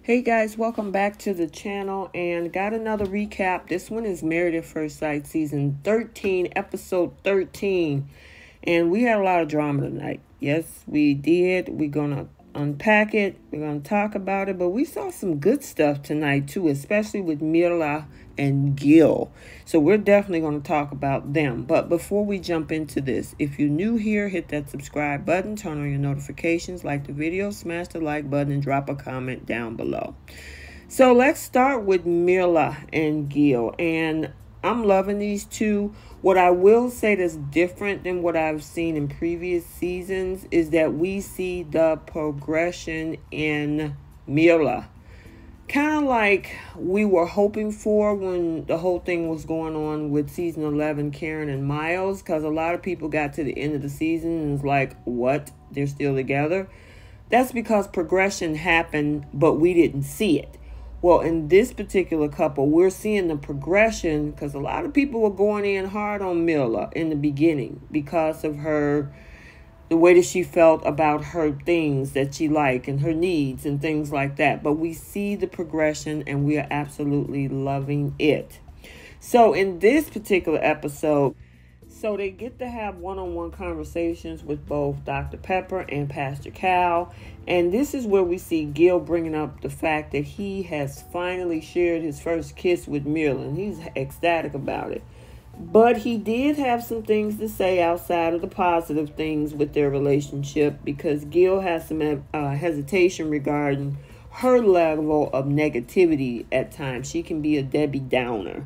Hey guys, welcome back to the channel and got another recap. This one is Married at First Sight season 13, episode 13. And we had a lot of drama tonight. Yes, we did. We're going to unpack it. We're going to talk about it. But we saw some good stuff tonight too, especially with Michaela and Gil. So we're definitely going to talk about them. But before we jump into this, if you're new here, hit that subscribe button, turn on your notifications, like the video, smash the like button, and drop a comment down below. So let's start with Michaela and Gil. And I'm loving these two. What I will say that's different than what I've seen in previous seasons is that we see the progression in Michaela. Kind of like we were hoping for when the whole thing was going on with season 11, Karen and Miles, because a lot of people got to the end of the season and was like, what? They're still together? That's because progression happened, but we didn't see it. Well, in this particular couple, we're seeing the progression because a lot of people were going in hard on Michaela in the beginning because of the way that she felt about her things that she liked and her needs and things like that. But we see the progression and we are absolutely loving it. So in this particular episode, so they get to have one-on-one conversations with both Dr. Pepper and Pastor Cal. And this is where we see Gil bringing up the fact that he has finally shared his first kiss with Michaela. And he's ecstatic about it. But he did have some things to say outside of the positive things with their relationship because Gil has some hesitation regarding her level of negativity at times. She can be a Debbie Downer.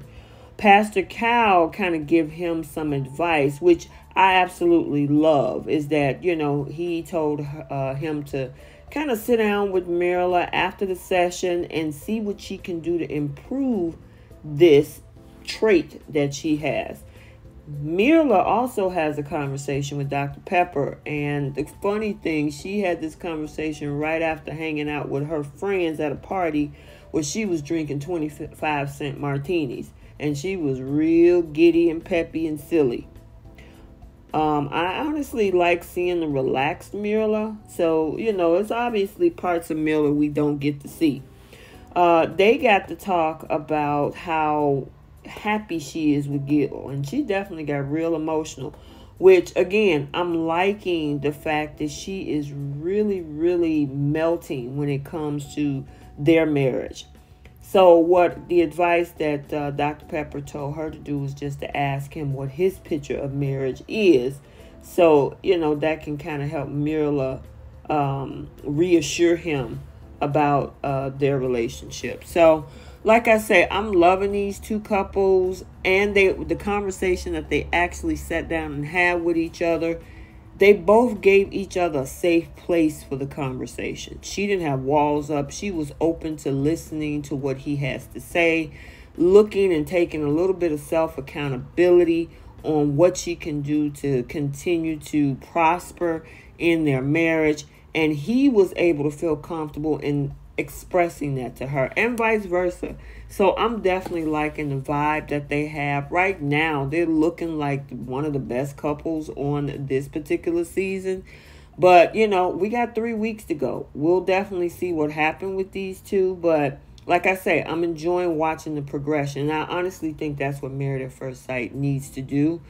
Pastor Cal kind of give him some advice, which I absolutely love, is that, he told him to kind of sit down with Michaela after the session and see what she can do to improve this trait that she has. Michaela also has a conversation with Dr. Pepper, and the funny thing, she had this conversation right after hanging out with her friends at a party where she was drinking 25-cent martinis, and she was real giddy and peppy and silly. I honestly like seeing the relaxed Michaela, so it's obviously parts of Michaela we don't get to see. They got to talk about how happy she is with Gil, and she definitely got real emotional, which again, I'm liking the fact that she is really melting when it comes to their marriage. So what the advice that Dr. Pepper told her to do was just to ask him what his picture of marriage is, so that can kind of help Michaela reassure him about their relationship. So like I say, I'm loving these two couples and the conversation that they actually sat down and had with each other. They both gave each other a safe place for the conversation. She didn't have walls up. She was open to listening to what he has to say, looking and taking a little bit of self-accountability on what she can do to continue to prosper in their marriage. And he was able to feel comfortable in expressing that to her and vice versa. So I'm definitely liking the vibe that they have right now. They're looking like one of the best couples on this particular season, but we got 3 weeks to go. We'll definitely see what happened with these two, but like I say, I'm enjoying watching the progression. And I honestly think that's what Married at First Sight needs to do,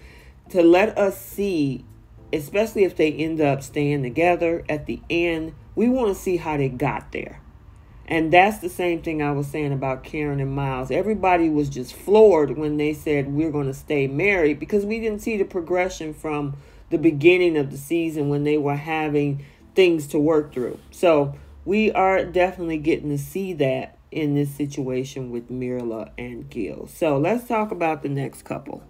to let us see, especially if they end up staying together at the end. We want to see how they got there. And that's the same thing I was saying about Karen and Miles. Everybody was just floored when they said we're going to stay married because we didn't see the progression from the beginning of the season when they were having things to work through. So we are definitely getting to see that in this situation with Michaela and Gil. So let's talk about the next couple.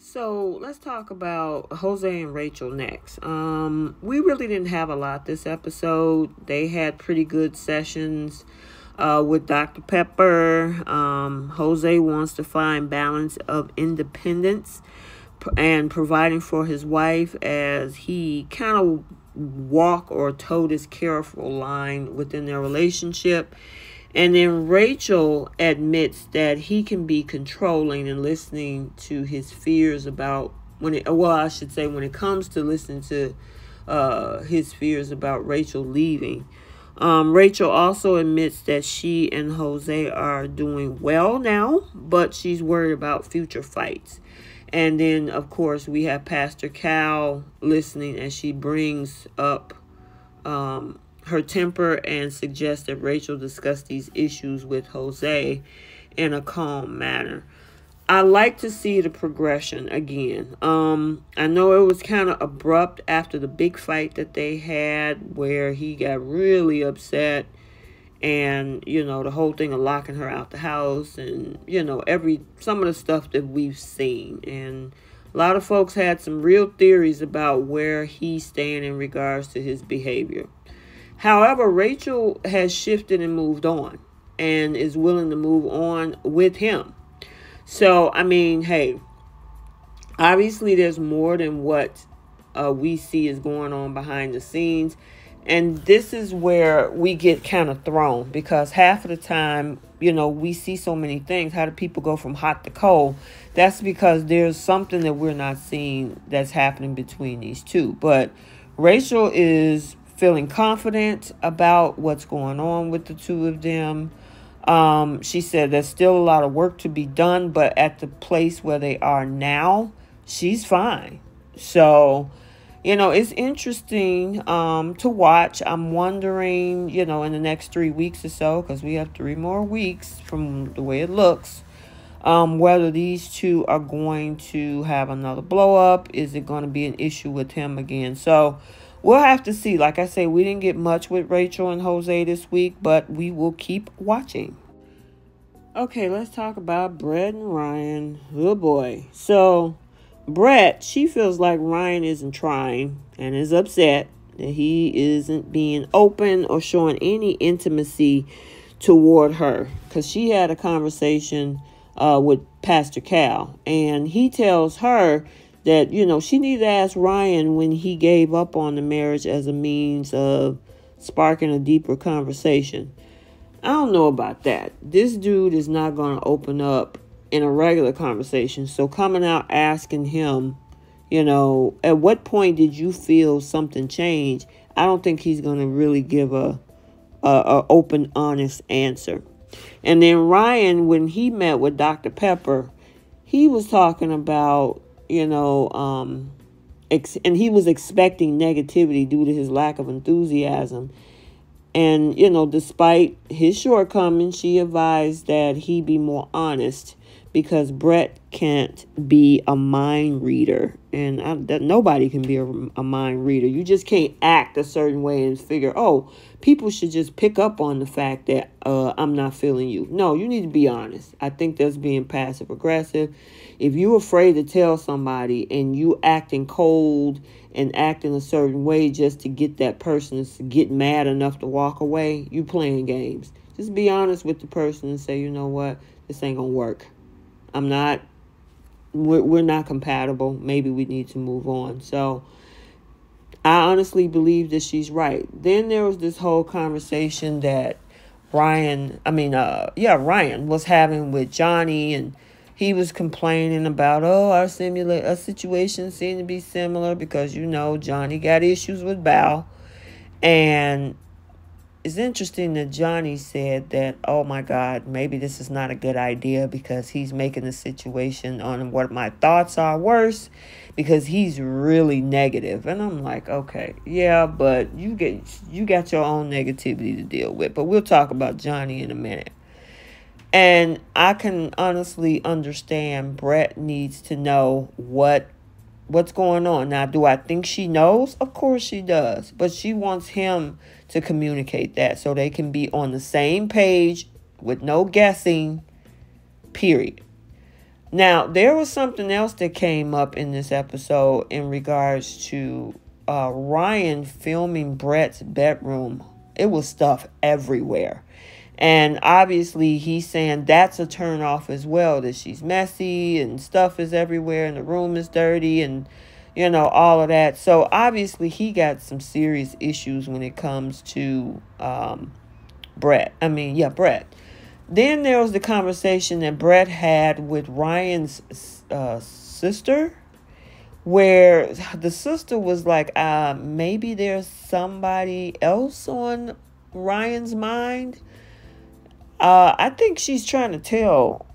So let's talk about Jose and Rachel next. We really didn't have a lot this episode. They had pretty good sessions with Dr. Pepper. Jose wants to find balance of independence and providing for his wife as he kind of walk or toe this careful line within their relationship. And then Rachel admits that he can be controlling and listening to his fears about when it comes to listening to his fears about Rachel leaving. Rachel also admits that she and Jose are doing well now, but she's worried about future fights. And then, of course, we have Pastor Cal listening as she brings up her temper and suggests that Rachel discuss these issues with Jose in a calm manner. I like to see the progression again. I know it was kind of abrupt after the big fight that they had where he got really upset and, the whole thing of locking her out the house and, some of the stuff that we've seen. And a lot of folks had some real theories about where he's staying in regards to his behavior. However, Rachel has shifted and moved on and is willing to move on with him. So, hey, obviously there's more than what we see is going on behind the scenes. And this is where we get kind of thrown because half of the time, we see so many things. How do people go from hot to cold? That's because there's something that we're not seeing that's happening between these two. But Rachel is feeling confident about what's going on with the two of them. She said there's still a lot of work to be done, but at the place where they are now, she's fine. So, it's interesting to watch. I'm wondering, in the next 3 weeks or so, because we have 3 more weeks from the way it looks, whether these two are going to have another blow up. Is it going to be an issue with him again? So we'll have to see. Like I say, we didn't get much with Rachel and Jose this week, but we will keep watching. Okay, let's talk about Brett and Ryan. Oh boy. So Brett, she feels like Ryan isn't trying and is upset that he isn't being open or showing any intimacy toward her. Because she had a conversation with Pastor Cal, and he tells her that, she needs to ask Ryan when he gave up on the marriage as a means of sparking a deeper conversation. I don't know about that. This dude is not going to open up in a regular conversation. So coming out asking him, at what point did you feel something changed? I don't think he's going to really give a open, honest answer. And then Ryan, when he met with Dr. Pepper, he was talking about, and he was expecting negativity due to his lack of enthusiasm. And, despite his shortcomings, she advised that he be more honest because Brett can't be a mind reader. And that nobody can be a mind reader. You just can't act a certain way and figure, people should just pick up on the fact that I'm not feeling you. No, you need to be honest. I think that's being passive aggressive. If you're afraid to tell somebody and you acting cold and acting a certain way just to get that person to get mad enough to walk away, you playing games. Just be honest with the person and say, you know what, this ain't gonna work. We're not compatible. Maybe we need to move on. So I honestly believe that she's right. Then there was this whole conversation that Ryan was having with Johnny, and he was complaining about, our situation seemed to be similar because, Johnny got issues with Belle. And it's interesting that Johnny said that, oh my God, maybe this is not a good idea because he's making the situation on what my thoughts are worse because he's really negative. And I'm like, okay, yeah, but you got your own negativity to deal with. But we'll talk about Johnny in a minute. And I can honestly understand Brett needs to know what's going on. Now, do I think she knows? Of course she does. But she wants him to communicate that so they can be on the same page with no guessing, period. Now, there was something else that came up in this episode in regards to Ryan filming Brett's bedroom. It was stuff everywhere. And obviously he's saying that's a turn off as well, that she's messy and stuff is everywhere and the room is dirty and, all of that. So obviously he got some serious issues when it comes to Brett. Brett. Then there was the conversation that Brett had with Ryan's sister, where the sister was like, maybe there's somebody else on Ryan's mind, I think she's trying to tell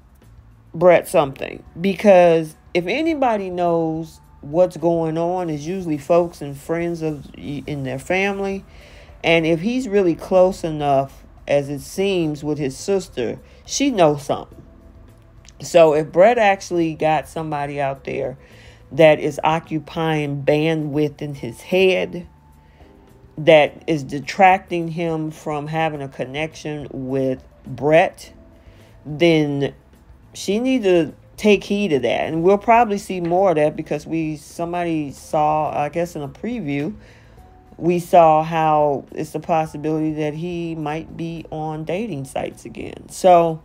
Brett something, because if anybody knows what's going on, it's usually folks and friends in their family. And if he's really close enough, as it seems with his sister, she knows something. So if Brett actually got somebody out there that is occupying bandwidth in his head, that is detracting him from having a connection with Brett, then she needs to take heed of that. And we'll probably see more of that, because somebody saw, I guess in a preview, we saw how it's a possibility that he might be on dating sites again. So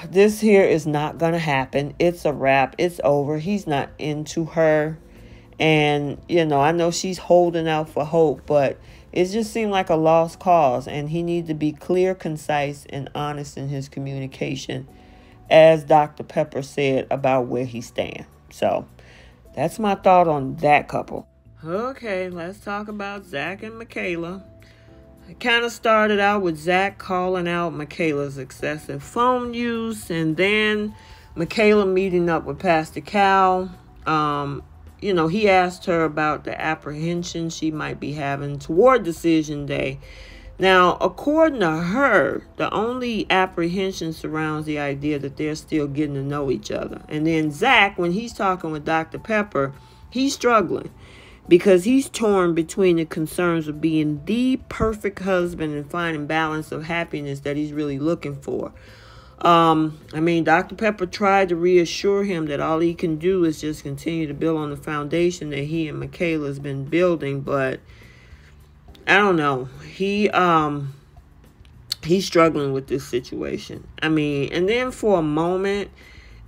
this here is not going to happen. It's a wrap. It's over. He's not into her. And, I know she's holding out for hope, but it just seemed like a lost cause. And he needs to be clear, concise, and honest in his communication, as Dr. Pepper said, about where he stands. So that's my thought on that couple. Okay, let's talk about Zack and Michaela. It kind of started out with Zack calling out Michaela's excessive phone use, and then Michaela meeting up with Pastor Cal. He asked her about the apprehension she might be having toward decision day. Now, according to her, the only apprehension surrounds the idea that they're still getting to know each other. And then Zack, when he's talking with Dr. Pepper, he's struggling, because he's torn between the concerns of being the perfect husband and finding balance of happiness that he's really looking for. Dr. Pepper tried to reassure him that all he can do is just continue to build on the foundation that he and Michaela has been building, but I don't know. He's struggling with this situation. And then for a moment,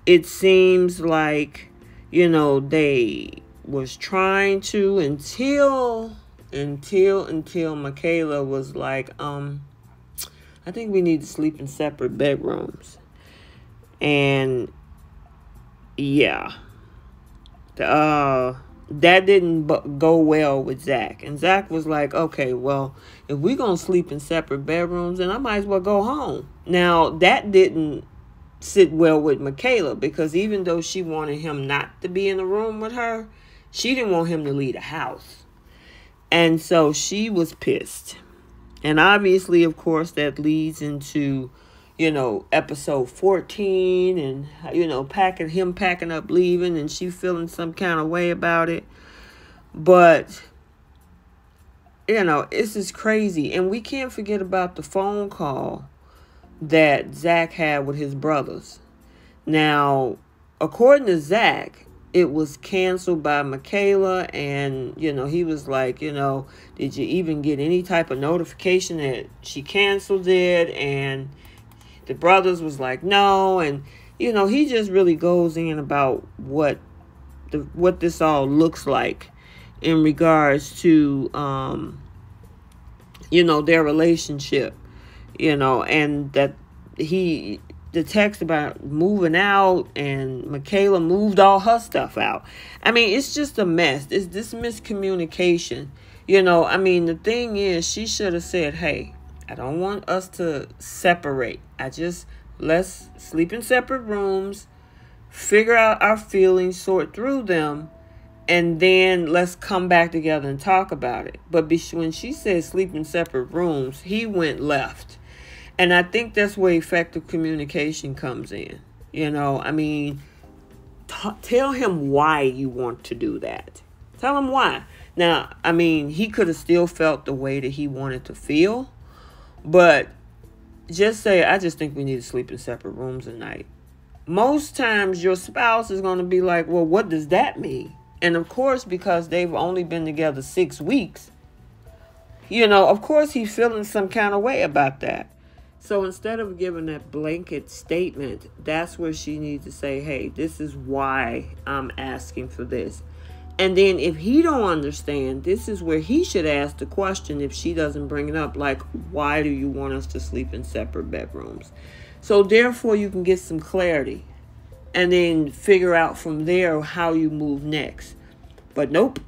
it seems like, they was trying to until Michaela was like, I think we need to sleep in separate bedrooms. And yeah, that didn't go well with Zack. And Zack was like, okay, well, if we're going to sleep in separate bedrooms, then I might as well go home. Now, that didn't sit well with Michaela, because even though she wanted him not to be in the room with her, she didn't want him to leave the house. And so she was pissed. And obviously, of course, that leads into, episode 14 and, packing up, leaving, and she feeling some kind of way about it. But, it's just crazy. And we can't forget about the phone call that Zack had with his brothers. Now, according to Zack, it was canceled by Michaela, and, he was like, did you even get any type of notification that she canceled it? And the brothers was like, no. And, he just really goes in about what this all looks like in regards to, their relationship, and that the text about moving out, and Michaela moved all her stuff out. It's just a mess. It's this miscommunication. The thing is, she should have said, hey, I don't want us to separate. Let's sleep in separate rooms, figure out our feelings, sort through them, and then let's come back together and talk about it. But when she said sleep in separate rooms, he went left. And I think that's where effective communication comes in. Tell him why you want to do that. Tell him why. Now, he could have still felt the way that he wanted to feel. But just say, I just think we need to sleep in separate rooms at night. Most times your spouse is going to be like, well, what does that mean? And of course, because they've only been together 6 weeks, of course he's feeling some kind of way about that. So instead of giving that blanket statement, that's where she needs to say, hey, this is why I'm asking for this. And then if he don't understand, this is where he should ask the question if she doesn't bring it up, like, why do you want us to sleep in separate bedrooms? So therefore you can get some clarity and then figure out from there how you move next. But nope,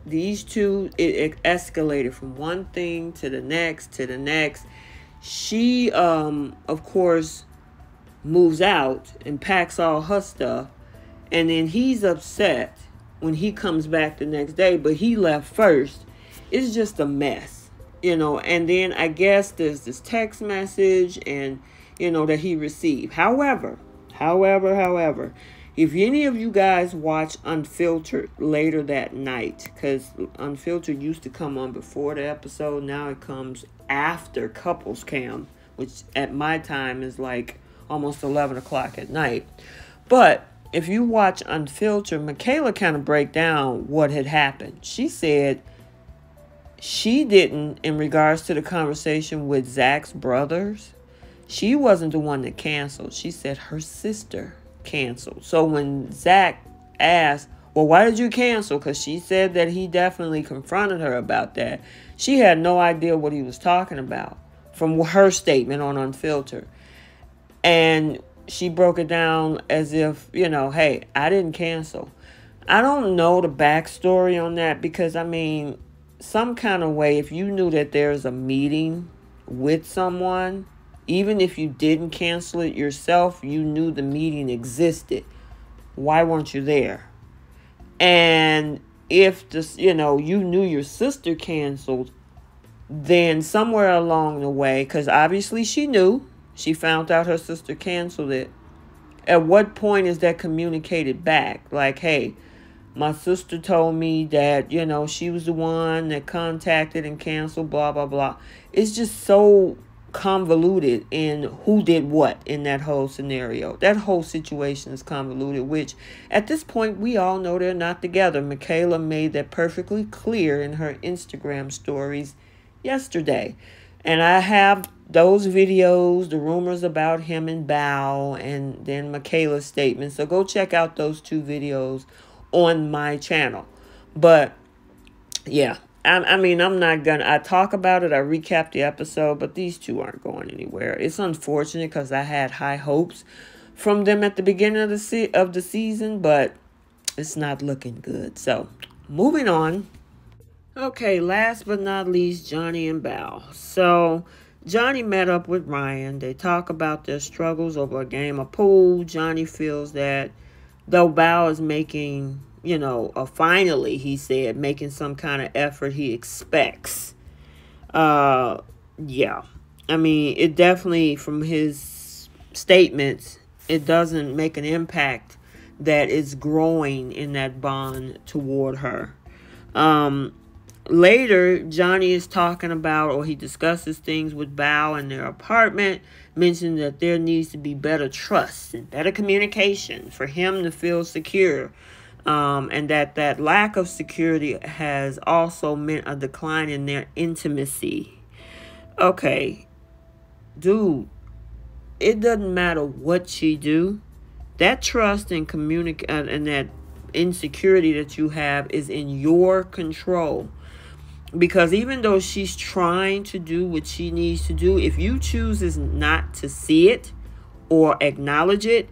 these two, it escalated from one thing to the next to the next. She, of course, moves out and packs all her stuff. And then he's upset when he comes back the next day, but he left first. It's just a mess, And then I guess there's this text message and, that he received. However, if any of you guys watch Unfiltered later that night, because Unfiltered used to come on before the episode, now it comes after Couples Cam, which at my time is like almost 11 o'clock at night. But if you watch Unfiltered, Michaela kind of break down what had happened. She said she didn't, in regards to the conversation with Zack's brothers, she wasn't the one that canceled. She said her sister canceled. So when Zack asked, well, why did you cancel? Because she said that he definitely confronted her about that. She had no idea what he was talking about from her statement on Unfiltered. And she broke it down as if, hey, I didn't cancel. I don't know the backstory on that because, some kind of way, if you knew that there's a meeting with someone, even if you didn't cancel it yourself, you knew the meeting existed. Why weren't you there? And if this, you knew your sister canceled, then somewhere along the way, because obviously she knew, she found out her sister canceled it. At what point is that communicated back? Like, hey, my sister told me that, she was the one that contacted and canceled, blah, blah, blah. It's just so convoluted in who did what in that whole scenario. That whole situation is convoluted, which at this point, we all know they're not together. Michaela made that perfectly clear in her Instagram stories yesterday. And I have those videos, the rumors about him and Belle, and then Michaela's statement. So go check out those two videos on my channel. But yeah, I'm not gonna, I talk about it, I recap the episode, but these two aren't going anywhere. It's unfortunate because I had high hopes from them at the beginning of the season, but it's not looking good. So moving on. Okay, last but not least, Johnny and Belle. So Johnny met up with Ryan. They talk about their struggles over a game of pool. Johnny feels that though Belle is making, finally, he said, making some kind of effort, he expects. Yeah. It definitely, from his statements, it doesn't make an impact that is growing in that bond toward her. Later, Johnny is talking about, or he discusses things with Belle in their apartment, mentioning that there needs to be better trust and better communication for him to feel secure. And that lack of security has also meant a decline in their intimacy. Okay, dude, it doesn't matter what you do. That trust and and that insecurity that you have is in your control. Because even though she's trying to do what she needs to do, if you chooses not to see it or acknowledge it,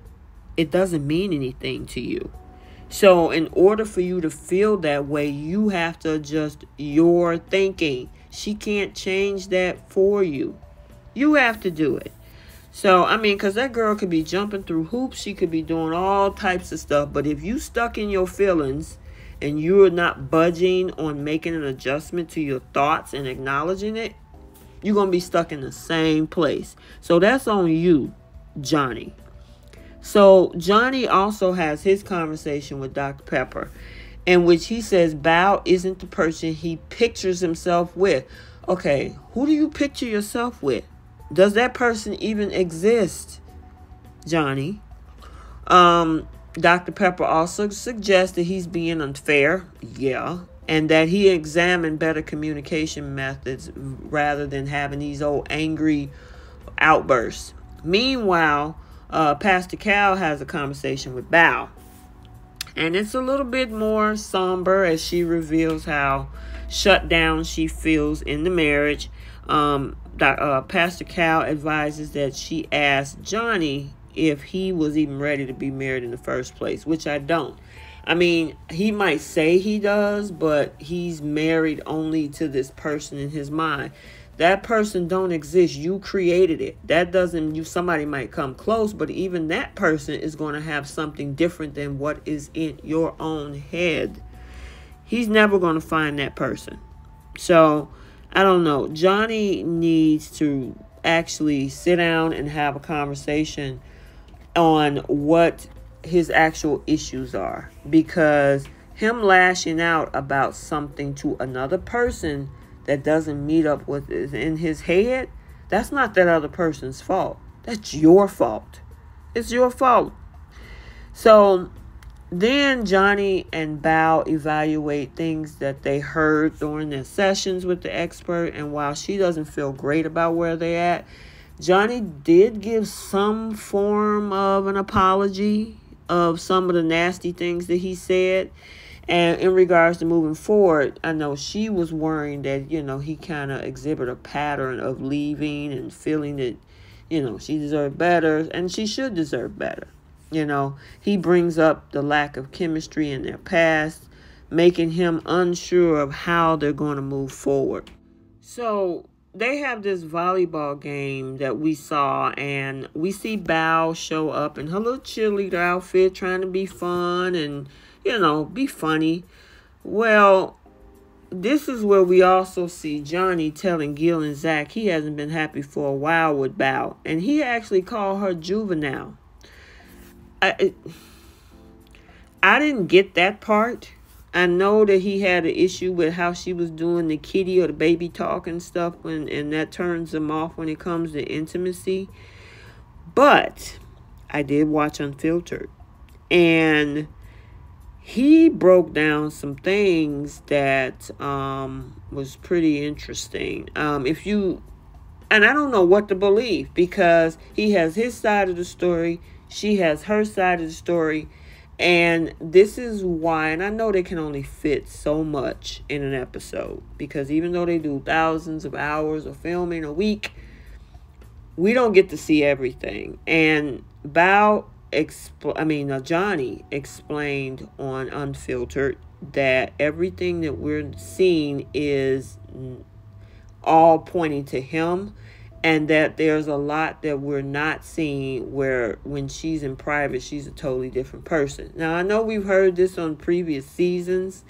it doesn't mean anything to you. So in order for you to feel that way, you have to adjust your thinking. She can't change that for you. You have to do it. So, because that girl could be jumping through hoops. She could be doing all types of stuff. But if you stuck in your feelings and you're not budging on making an adjustment to your thoughts and acknowledging it, you're going to be stuck in the same place. So that's on you, Johnny. So Johnny also has his conversation with Dr. Pepper, in which he says Belle isn't the person he pictures himself with. Okay, who do you picture yourself with? Does that person even exist, Johnny? Dr. Pepper also suggests that he's being unfair. Yeah. And that he examined better communication methods rather than having these old angry outbursts. Meanwhile, Pastor Cal has a conversation with Belle. And it's a little bit more somber as she reveals how shut down she feels in the marriage. Pastor Cal advises that she asked Johnny if he was even ready to be married in the first place, which I don't. I mean, he might say he does, but he's married only to this person in his mind. That person don't exist. You created it. That doesn't, somebody might come close, but even that person is going to have something different than what is in your own head. He's never going to find that person. So, I don't know. Johnny needs to actually sit down and have a conversation on what his actual issues are, because him lashing out about something to another person that doesn't meet up with is in his head, that's not that other person's fault. That's your fault. It's your fault. So then Johnny and Belle evaluate things that they heard during their sessions with the expert, and while she doesn't feel great about where they're at, Johnny did give some form of an apology of some of the nasty things that he said. And in regards to moving forward, I know she was worrying that, he kind of exhibit a pattern of leaving and feeling that, she deserved better and she should deserve better. He brings up the lack of chemistry in their past, making him unsure of how they're going to move forward. So they have this volleyball game that we saw, and we see Belle show up in her little cheerleader outfit, trying to be fun and, be funny. Well, this is where we also see Johnny telling Gil and Zack he hasn't been happy for a while with Belle, and he actually called her juvenile. I didn't get that part. I know that he had an issue with how she was doing the kitty or the baby talk and stuff, and that turns him off when it comes to intimacy. But I did watch Unfiltered, and he broke down some things that was pretty interesting. And I don't know what to believe, because he has his side of the story, she has her side of the story. And this is why, and I know they can only fit so much in an episode, because even though they do thousands of hours of filming a week, we don't get to see everything. And Johnny explained on Unfiltered that everything that we're seeing is all pointing to him, and that there's a lot that we're not seeing, where when she's in private, she's a totally different person. Now, I know we've heard this on previous seasons,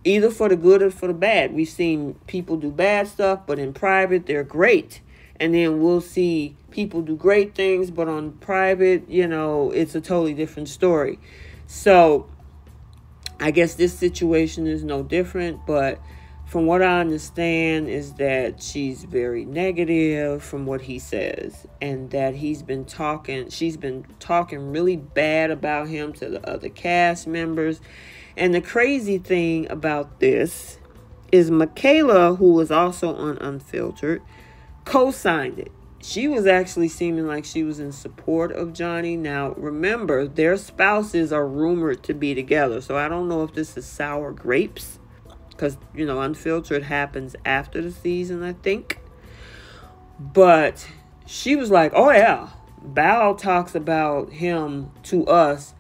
either for the good or for the bad. We've seen people do bad stuff, but in private, they're great. And then we'll see people do great things, but on private, it's a totally different story. So I guess this situation is no different, but from what I understand is that she's very negative from what he says, and that she's been talking really bad about him to the other cast members. And the crazy thing about this is Michaela, who was also on Unfiltered, co-signed it. She was actually seeming like she was in support of Johnny. Now, remember, their spouses are rumored to be together, so I don't know if this is sour grapes, because, Unfiltered happens after the season, I think. But she was like, oh, yeah, Belle talks about him to us.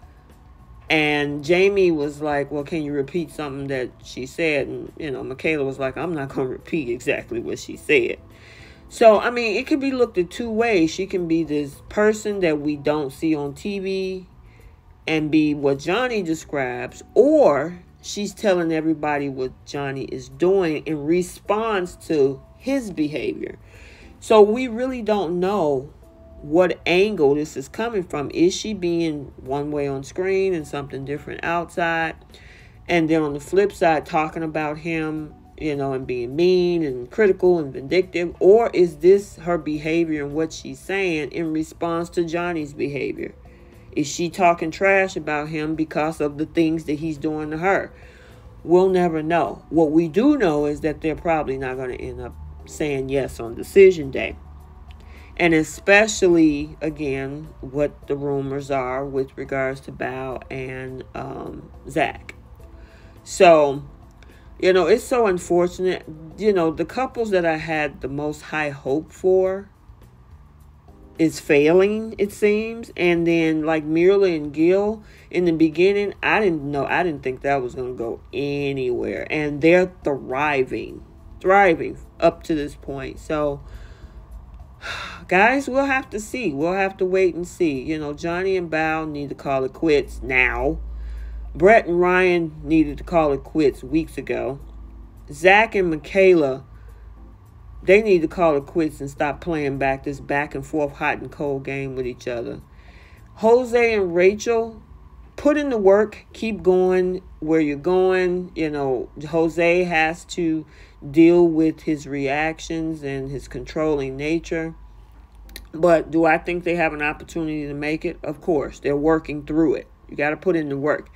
And Jamie was like, well, can you repeat something that she said? And, Michaela was like, I'm not going to repeat exactly what she said. So, it could be looked at two ways. She can be this person that we don't see on TV and be what Johnny describes, or she's telling everybody what Johnny is doing in response to his behavior. So we really don't know what angle this is coming from. Is she being one way on screen and something different outside? And then on the flip side, talking about him, and being mean and critical and vindictive? Or is this her behavior and what she's saying in response to Johnny's behavior? Is she talking trash about him because of the things that he's doing to her? We'll never know. What we do know is that they're probably not going to end up saying yes on decision day. And especially, again, what the rumors are with regards to Belle and Zack. So, it's so unfortunate. The couples that I had the most high hope for is failing, it seems. And then like Mirla and Gil in the beginning, I didn't think that was going to go anywhere. And they're thriving up to this point. So guys, we'll have to see. We'll have to wait and see. You know, Johnny and Belle need to call it quits now. Brett and Ryan needed to call it quits weeks ago. Zack and Michaela, they need to call it quits and stop playing this back and forth hot and cold game with each other. Jose and Rachel, put in the work. Keep going where you're going. You know, Jose has to deal with his reactions and his controlling nature. But do I think they have an opportunity to make it? Of course. They're working through it. You got to put in the work.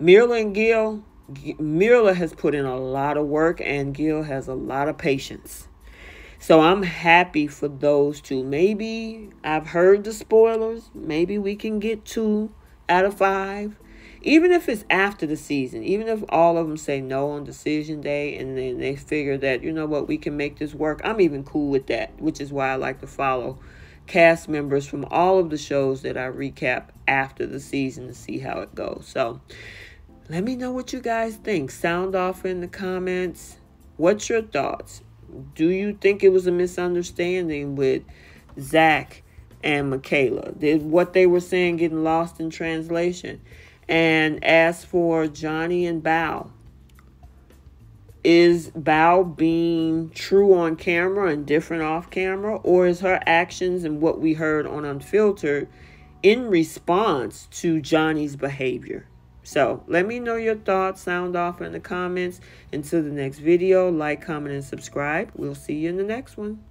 Mirla and Gil, Mirla has put in a lot of work and Gil has a lot of patience. So I'm happy for those two. Maybe I've heard the spoilers. Maybe we can get 2 out of 5. Even if it's after the season. Even if all of them say no on decision day and then they figure that, you know what, we can make this work. I'm even cool with that, which is why I like to follow cast members from all of the shows that I recap after the season to see how it goes. So let me know what you guys think. Sound off in the comments. What's your thoughts? Do you think it was a misunderstanding with Zack and Michaela? Did what they were saying getting lost in translation? And as for Johnny and Belle, is Belle being true on camera and different off camera? Or is her actions and what we heard on Unfiltered in response to Johnny's behavior? So let me know your thoughts. Sound off in the comments. Until the next video, like, comment, and subscribe. We'll see you in the next one.